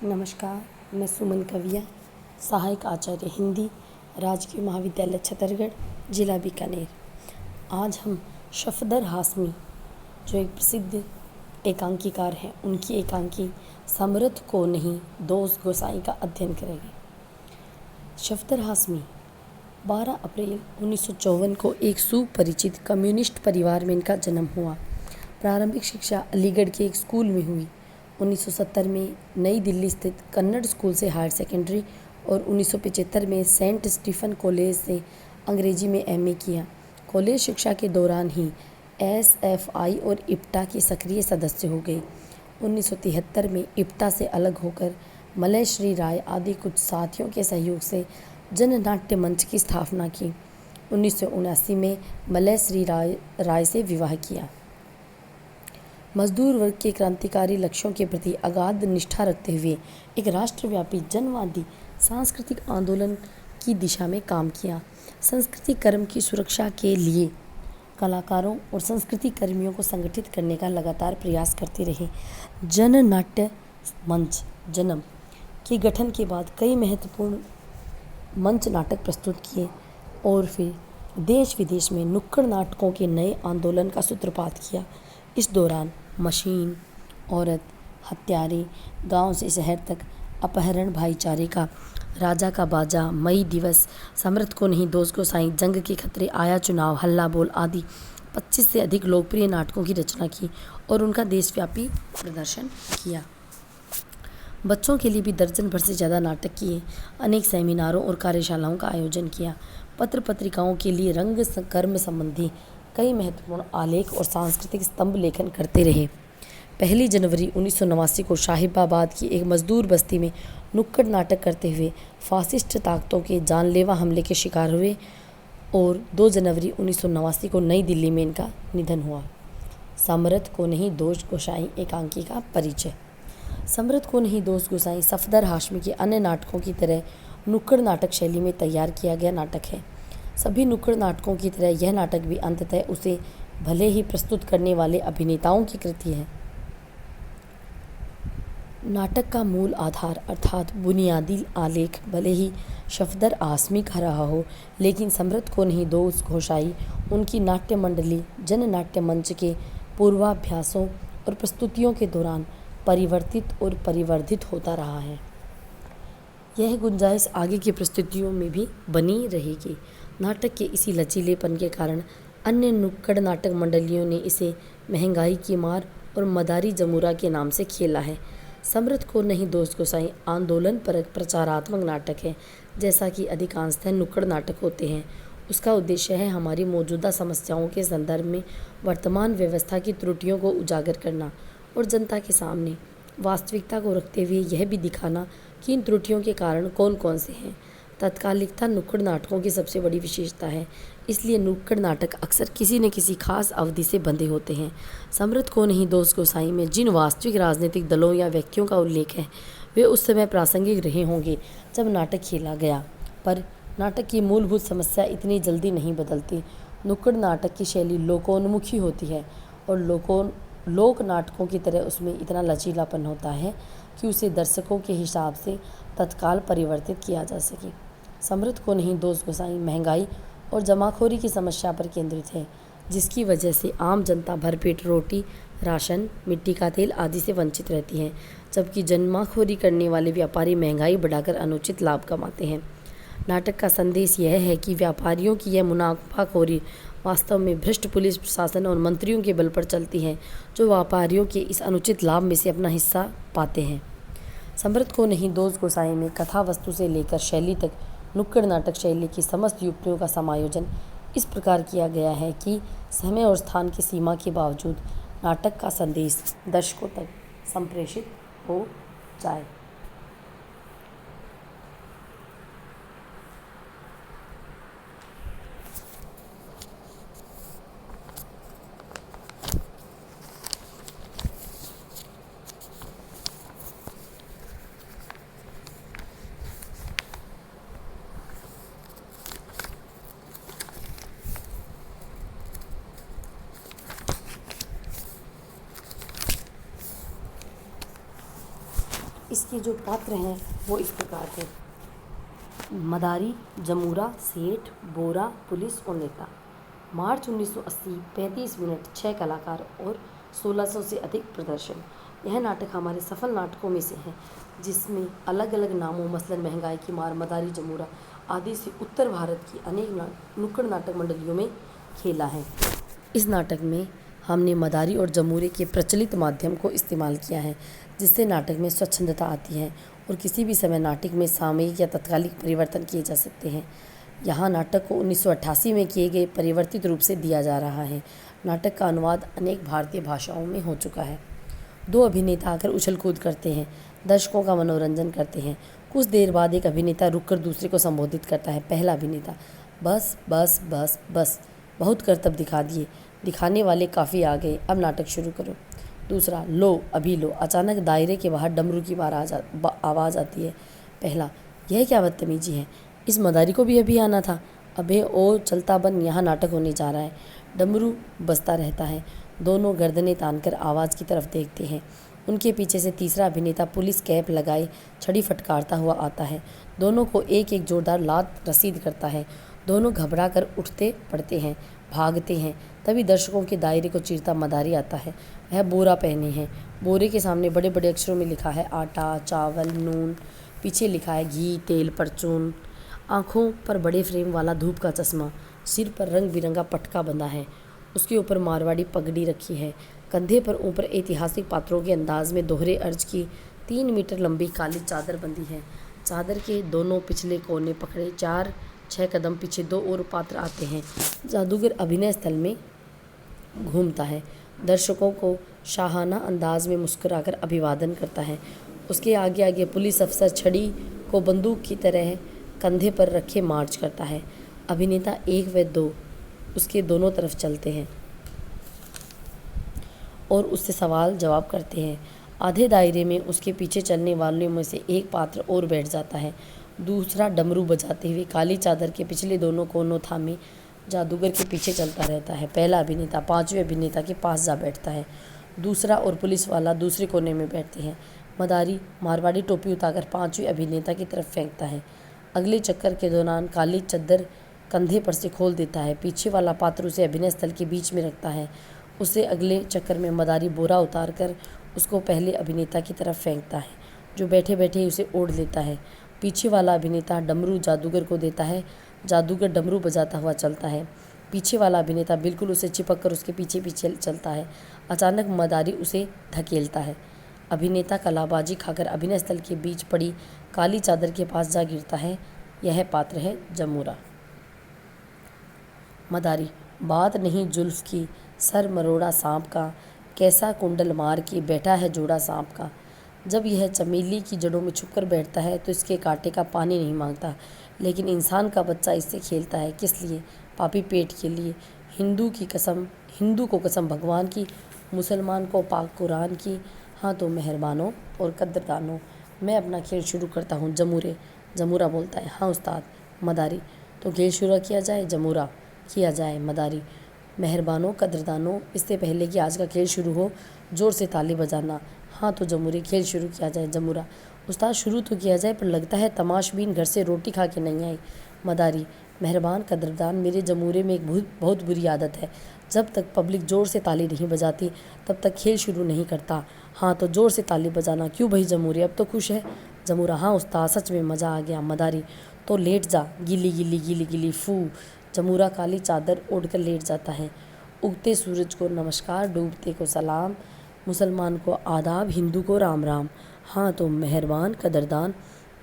नमस्कार, मैं सुमन कविया, सहायक आचार्य हिंदी, राजकीय महाविद्यालय छतरगढ़, जिला बीकानेर। आज हम सफदर हाशमी, जो एक प्रसिद्ध एकांकीकार हैं, उनकी एकांकी समरथ को नहीं दोष गोसाई का अध्ययन करेंगे। सफदर हाशमी 12 अप्रैल 1954 को एक सुपरिचित कम्युनिस्ट परिवार में इनका जन्म हुआ। प्रारंभिक शिक्षा अलीगढ़ के एक स्कूल में हुई। 1970 में नई दिल्ली स्थित कन्नड़ स्कूल से हायर सेकेंडरी और 1975 में सेंट स्टीफन कॉलेज से अंग्रेजी में एमए किया। कॉलेज शिक्षा के दौरान ही एसएफआई और इप्टा के सक्रिय सदस्य हो गए। 1973 में इप्टा से अलग होकर मलय श्री राय आदि कुछ साथियों के सहयोग से जननाट्य मंच की स्थापना की। 1979 में मलय श्री राय से विवाह किया। मजदूर वर्ग के क्रांतिकारी लक्ष्यों के प्रति अगाध निष्ठा रखते हुए एक राष्ट्रव्यापी जनवादी सांस्कृतिक आंदोलन की दिशा में काम किया। संस्कृति कर्म की सुरक्षा के लिए कलाकारों और संस्कृति कर्मियों को संगठित करने का लगातार प्रयास करते रहे। जननाट्य मंच जन्म के गठन के बाद कई महत्वपूर्ण मंच नाटक प्रस्तुत किए और फिर देश विदेश में नुक्कड़ नाटकों के नए आंदोलन का सूत्रपात किया। इस दौरान मशीन, औरत, हत्यारे, गांव से शहर तक, अपहरण, भाईचारे का, राजा का बाजा, मई दिवस, समरथ को नहीं दोष गोसाई, जंग के खतरे, आया चुनाव, हल्ला बोल आदि 25 से अधिक लोकप्रिय नाटकों की रचना की और उनका देशव्यापी प्रदर्शन किया। बच्चों के लिए भी दर्जन भर से ज़्यादा नाटक किए। अनेक सेमिनारों और कार्यशालाओं का आयोजन किया। पत्र पत्रिकाओं के लिए रंग कर्म संबंधी कई महत्वपूर्ण आलेख और सांस्कृतिक स्तंभ लेखन करते रहे। 1 जनवरी 1989 को साहिबाबाद की एक मजदूर बस्ती में नुक्कड़ नाटक करते हुए फासिस्ट ताकतों के जानलेवा हमले के शिकार हुए और 2 जनवरी 1989 को नई दिल्ली में इनका निधन हुआ। समरथ को नहीं दोष गोसाई एकांकी का परिचय। समरथ को नहीं दोष गोसाई सफदर हाशमी के अन्य नाटकों की तरह नुक्कड़ नाटक शैली में तैयार किया गया नाटक है। सभी नुक्कड़ नाटकों की तरह यह नाटक भी अंततः उसे भले ही प्रस्तुत करने वाले अभिनेताओं की कृति है। नाटक का मूल आधार अर्थात बुनियादी आलेख भले ही सफदर हाशमी का रहा हो, लेकिन समरथ को नहीं दोष गोसाई उनकी नाट्य मंडली जननाट्य मंच के पूर्वाभ्यासों और प्रस्तुतियों के दौरान परिवर्तित और परिवर्धित होता रहा है। यह गुंजाइश आगे की प्रस्तुतियों में भी बनी रहेगी। नाटक के इसी लचीलेपन के कारण अन्य नुक्कड़ नाटक मंडलियों ने इसे महंगाई की मार और मदारी जमूरा के नाम से खेला है। समरथ को नहीं दोष गोसाई आंदोलन परक प्रचारात्मक नाटक है। जैसा कि अधिकांशतः नुक्कड़ नाटक होते हैं, उसका उद्देश्य है हमारी मौजूदा समस्याओं के संदर्भ में वर्तमान व्यवस्था की त्रुटियों को उजागर करना और जनता के सामने वास्तविकता को रखते हुए यह भी दिखाना कि इन त्रुटियों के कारण कौन कौन से हैं। तत्कालिकता नुक्कड़ नाटकों की सबसे बड़ी विशेषता है, इसलिए नुक्कड़ नाटक अक्सर किसी न किसी खास अवधि से बंधे होते हैं। समरथ को नहीं दोष गोसाई में जिन वास्तविक राजनीतिक दलों या व्यक्तियों का उल्लेख है, वे उस समय प्रासंगिक रहे होंगे जब नाटक खेला गया, पर नाटक की मूलभूत समस्या इतनी जल्दी नहीं बदलती। नुक्कड़ नाटक की शैली लोकोन्मुखी होती है और लोक नाटकों की तरह उसमें इतना लचीलापन होता है कि उसे दर्शकों के हिसाब से तत्काल परिवर्तित किया जा सके। समरथ को नहीं दोष गोसाई महंगाई और जमाखोरी की समस्या पर केंद्रित है, जिसकी वजह से आम जनता भरपेट रोटी, राशन, मिट्टी का तेल आदि से वंचित रहती है, जबकि जमाखोरी करने वाले व्यापारी महंगाई बढ़ाकर अनुचित लाभ कमाते हैं। नाटक का संदेश यह है कि व्यापारियों की यह मुनाफाखोरी वास्तव में भ्रष्ट पुलिस प्रशासन और मंत्रियों के बल पर चलती है, जो व्यापारियों के इस अनुचित लाभ में से अपना हिस्सा पाते हैं। समरथ को नहीं दोष गोसाई में कथा वस्तु से लेकर शैली तक नुक्कड़ नाटक शैली की समस्त युक्तियों का समायोजन इस प्रकार किया गया है कि समय और स्थान की सीमा के बावजूद नाटक का संदेश दर्शकों तक संप्रेषित हो जाए। इसके जो पात्र हैं वो इस प्रकार हैं: मदारी, जमूरा, सेठ, बोरा, पुलिस और नेता। मार्च 1980, 35 मिनट, 6 कलाकार और 1600 से अधिक प्रदर्शन। यह नाटक हमारे सफल नाटकों में से है जिसमें अलग अलग नामों मसलन महंगाई की मार, मदारी, जमूरा आदि से उत्तर भारत की अनेक नुक्कड़ नाटक मंडलियों में खेला है। इस नाटक में हमने मदारी और जमूरे के प्रचलित माध्यम को इस्तेमाल किया है जिससे नाटक में स्वच्छंदता आती है और किसी भी समय नाटक में सामयिक या तत्कालिक परिवर्तन किए जा सकते हैं। यहाँ नाटक को 1988 में किए गए परिवर्तित रूप से दिया जा रहा है। नाटक का अनुवाद अनेक भारतीय भाषाओं में हो चुका है। दो अभिनेता आकर उछल कूद करते हैं, दर्शकों का मनोरंजन करते हैं। कुछ देर बाद एक अभिनेता रुककर दूसरे को संबोधित करता है। पहला अभिनेता: बस बस बस बस, बहुत करतब दिखा दिए, दिखाने वाले काफ़ी आ गए, अब नाटक शुरू करो। दूसरा: लो अभी लो। अचानक दायरे के बाहर डमरू की आवाज़ आती है। पहला: यह क्या बदतमीजी है, इस मदारी को भी अभी आना था। अबे ओ चलता बन, यहाँ नाटक होने जा रहा है। डमरू बजता रहता है। दोनों गर्दनें तानकर आवाज़ की तरफ देखते हैं। उनके पीछे से तीसरा अभिनेता पुलिस कैप लगाए छड़ी फटकारता हुआ आता है। दोनों को एक एक जोरदार लात रसीद करता है। दोनों घबरा कर उठते पड़ते हैं, भागते हैं। तभी दर्शकों के दायरे को चीरता मदारी आता है। वह बोरा पहने हैं। बोरे के सामने बड़े बड़े अक्षरों में लिखा है आटा, चावल, नून। पीछे लिखा है घी, तेल, परचून। आँखों पर बड़े फ्रेम वाला धूप का चश्मा। सिर पर रंग बिरंगा पटका बंधा है। उसके ऊपर मारवाड़ी पगड़ी रखी है। कंधे पर ऊपर ऐतिहासिक पात्रों के अंदाज में दोहरे अर्ज की 3 मीटर लंबी काली चादर बंधी है। चादर के दोनों पिछले कोने पकड़े 4-6 कदम पीछे दो और पात्र आते हैं। जादूगर अभिनय स्थल में घूमता है। दर्शकों को शाहाना अंदाज में मुस्कुराकर अभिवादन करता है। उसके आगे आगे पुलिस अफसर छड़ी को बंदूक की तरह कंधे पर रखे मार्च करता है। अभिनेता 1 व 2 उसके दोनों तरफ चलते हैं और उससे सवाल जवाब करते हैं। आधे दायरे में उसके पीछे चलने वालों में से एक पात्र और बैठ जाता है। दूसरा डमरू बजाते हुए काली चादर के पिछले दोनों कोनों थामे जादूगर के पीछे चलता रहता है। पहला अभिनेता 5वें अभिनेता के पास जा बैठता है। दूसरा और पुलिस वाला दूसरे कोने में बैठते हैं। मदारी मारवाड़ी टोपी उतारकर 5वें अभिनेता की तरफ फेंकता है। अगले चक्कर के दौरान काली चादर कंधे पर से खोल देता है। पीछे वाला पात्र उसे अभिनय स्थल के बीच में रखता है। उसे अगले चक्कर में मदारी बोरा उतारकर उसको पहले अभिनेता की तरफ फेंकता है, जो बैठे बैठे उसे ओढ़ लेता है। पीछे वाला अभिनेता डमरू जादूगर को देता है। जादूगर डमरू बजाता हुआ चलता है। पीछे वाला अभिनेता बिल्कुल उसे चिपक कर उसके पीछे पीछे चलता है। अचानक मदारी उसे धकेलता है। अभिनेता कलाबाजी खाकर अभिनय स्थल के बीच पड़ी काली चादर के पास जा गिरता है। यह पात्र है जमूरा। मदारी: बात नहीं जुल्फ की, सर मरोड़ा सांप का, कैसा कुंडल मार के बैठा है जोड़ा सांप का। जब यह चमेली की जड़ों में छुपकर बैठता है तो इसके कांटे का पानी नहीं मांगता, लेकिन इंसान का बच्चा इससे खेलता है। किस लिए? पापी पेट के लिए। हिंदू को कसम भगवान की, मुसलमान को पाक कुरान की। हाँ तो मेहरबानों और कद्रदानों, मैं अपना खेल शुरू करता हूँ। जमूरा बोलता है, हाँ उस्ताद। मदारी: तो खेल शुरू किया जाए? जमूरा: किया जाए। मदारी: मेहरबानों कद्रदानों, इससे पहले कि आज का खेल शुरू हो ज़ोर से ताली बजाना। हाँ तो जमूरे, खेल शुरू किया जाए। जमूरा: उस्ताद शुरू तो किया जाए, पर लगता है तमाशबीन घर से रोटी खा के नहीं आई। मदारी: मेहरबान कद्रदान, मेरे जमूरे में एक बहुत बुरी आदत है। जब तक पब्लिक ज़ोर से ताली नहीं बजाती तब तक खेल शुरू नहीं करता। हाँ तो ज़ोर से ताली बजाना। क्यों भाई जमूरे, अब तो खुश है? जमूरा: हाँ उस्ताद, सच में मज़ा आ गया। मदारी: तो लेट जा, गिली गिली गिली गिली फू। जमूरा काली चादर ओढ़कर लेट जाता है। उगते सूरज को नमस्कार, डूबते को सलाम, मुसलमान को आदाब, हिंदू को राम राम। हाँ तो मेहरबान कदरदान,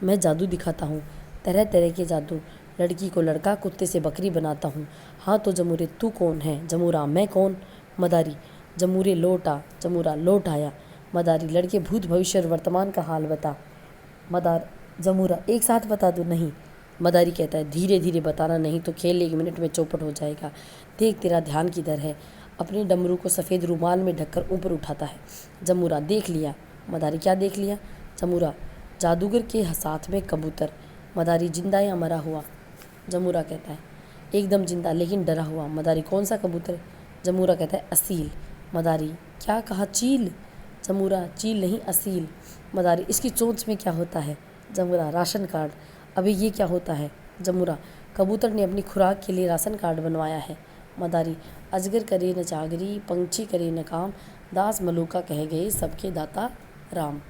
मैं जादू दिखाता हूँ, तरह तरह के जादू। लड़की को लड़का, कुत्ते से बकरी बनाता हूँ। हाँ तो जमूरे, तू कौन है? जमूरा: मैं कौन? मदारी: जमूरे लौट आ। जमूरा: लौट आया। मदारी: लड़के भूत भविष्य और वर्तमान का हाल बता। जमूरा: एक साथ बता दो? नहीं। मदारी कहता है, धीरे धीरे बताना, नहीं तो खेल 1 मिनट में चौपट हो जाएगा। देख तेरा ध्यान किधर है। अपने डमरू को सफ़ेद रुमाल में ढककर ऊपर उठाता है। जमूरा: देख लिया। मदारी: क्या देख लिया? जमूरा: जादूगर के साथ में कबूतर। मदारी: जिंदा या मरा हुआ? जमूरा कहता है, एकदम जिंदा लेकिन डरा हुआ। मदारी: कौन सा कबूतर? जमूरा कहता है, असील। मदारी: क्या कहा? चील? जमूरा चील नहीं असील। मदारी इसकी चोंच में क्या होता है? जमूरा राशन कार्ड। अभी ये क्या होता है? जमूरा कबूतर ने अपनी खुराक के लिए राशन कार्ड बनवाया है। मदारी अजगर करे न चागरी, पंछी करे न काम, दास मलूका कह गए सबके दाता राम।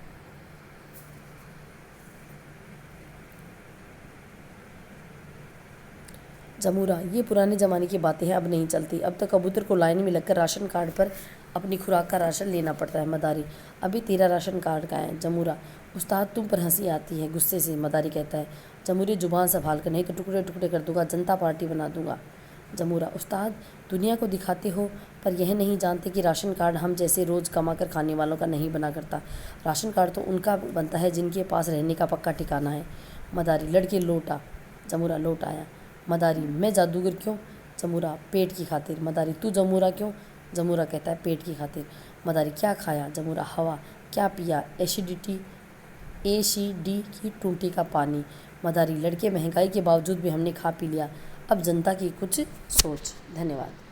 जमूरा ये पुराने ज़माने की बातें हैं, अब नहीं चलती। अब तो कबूतर को लाइन में लगकर राशन कार्ड पर अपनी खुराक का राशन लेना पड़ता है। मदारी अभी तेरा राशन कार्ड का है। जमूरा उस्ताद तुम पर हंसी आती है गुस्से से। मदारी कहता है जमूरी जुबान संभाल कर, नहीं तो टुकड़े टुकड़े कर दूंगा, जनता पार्टी बना दूंगा। जमूरा उस्ताद दुनिया को दिखाते हो पर यह नहीं जानते कि राशन कार्ड हम जैसे रोज़ कमा कर खाने वालों का नहीं बना करता। राशन कार्ड तो उनका बनता है जिनके पास रहने का पक्का ठिकाना है। मदारी लड़के लौटा। जमूरा लौट आया। मदारी मैं जादूगर क्यों? जमूरा पेट की खातिर। मदारी तू जमूरा क्यों? जमूरा कहता है पेट की खातिर। मदारी क्या खाया? जमूरा हवा। क्या पिया? एसिडी की टूटी का पानी। मदारी लड़के महंगाई के बावजूद भी हमने खा पी लिया, अब जनता की कुछ सोच। धन्यवाद।